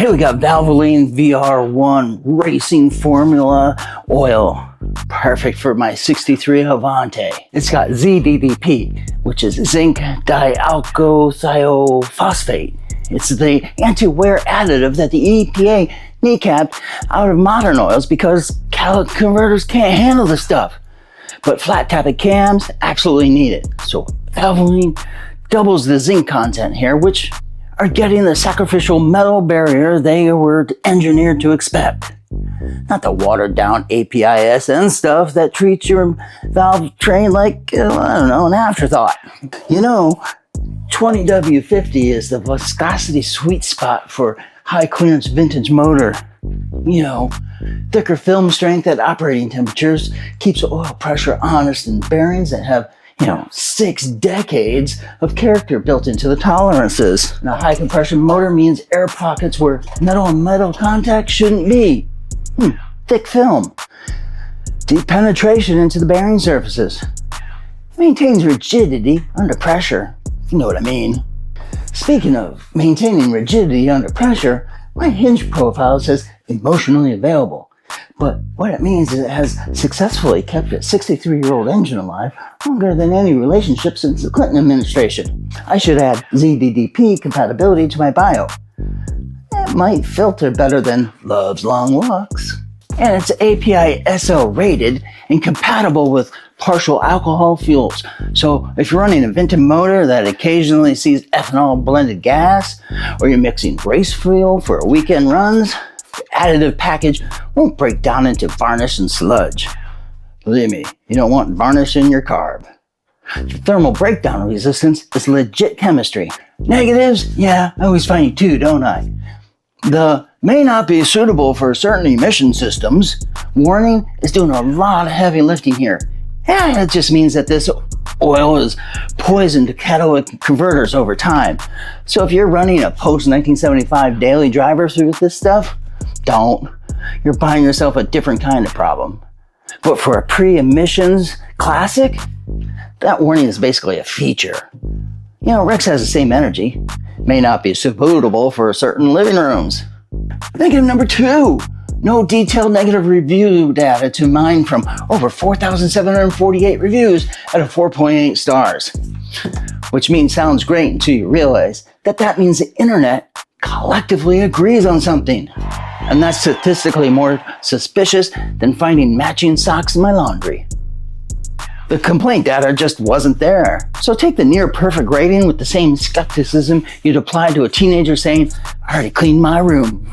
Hey, we got Valvoline VR1 Racing Formula Oil. Perfect for my 63 Avanti. It's got ZDDP, which is zinc dialkylthiophosphate. It's the anti-wear additive that the EPA kneecapped out of modern oils because catalytic converters can't handle the stuff. But flat-tappet cams absolutely need it. So Valvoline doubles the zinc content here, which are getting the sacrificial metal barrier they were engineered to expect. Not the watered down APISN stuff that treats your valve train like, an afterthought. 20W50 is the viscosity sweet spot for high clearance vintage motor. Thicker film strength at operating temperatures keeps oil pressure honest, and bearings that have 6 decades of character built into the tolerances. Now, high compression motor means air pockets where metal and metal contact shouldn't be. Thick film. Deep penetration into the bearing surfaces. Maintains rigidity under pressure, if you know what I mean. Speaking of maintaining rigidity under pressure, my hinge profile says emotionally available. But what it means is it has successfully kept a 63-year-old engine alive longer than any relationship since the Clinton administration. I should add ZDDP compatibility to my bio. It might filter better than Love's Long Walks. And it's API-SL rated and compatible with partial alcohol fuels. So if you're running a vintage motor that occasionally sees ethanol blended gas, or you're mixing race fuel for weekend runs, the additive package won't break down into varnish and sludge. Believe me, you don't want varnish in your carb. The thermal breakdown resistance is legit chemistry. Negatives? Yeah, I always find you too, don't I? The may not be suitable for certain emission systems warning is doing a lot of heavy lifting here. Yeah, it just means that this oil is poisoned to catalytic converters over time. So if you're running a post-1975 daily driver through this stuff, don't. You're buying yourself a different kind of problem. But for a pre-emissions classic, that warning is basically a feature. Rex has the same energy. May not be suitable for certain living rooms. Negative number 2. No detailed negative review data to mine from over 4,748 reviews at a 4.8 stars. Which sounds great until you realize that means the internet collectively agrees on something. And that's statistically more suspicious than finding matching socks in my laundry. The complaint data just wasn't there. So take the near perfect rating with the same skepticism you'd apply to a teenager saying, I already cleaned my room.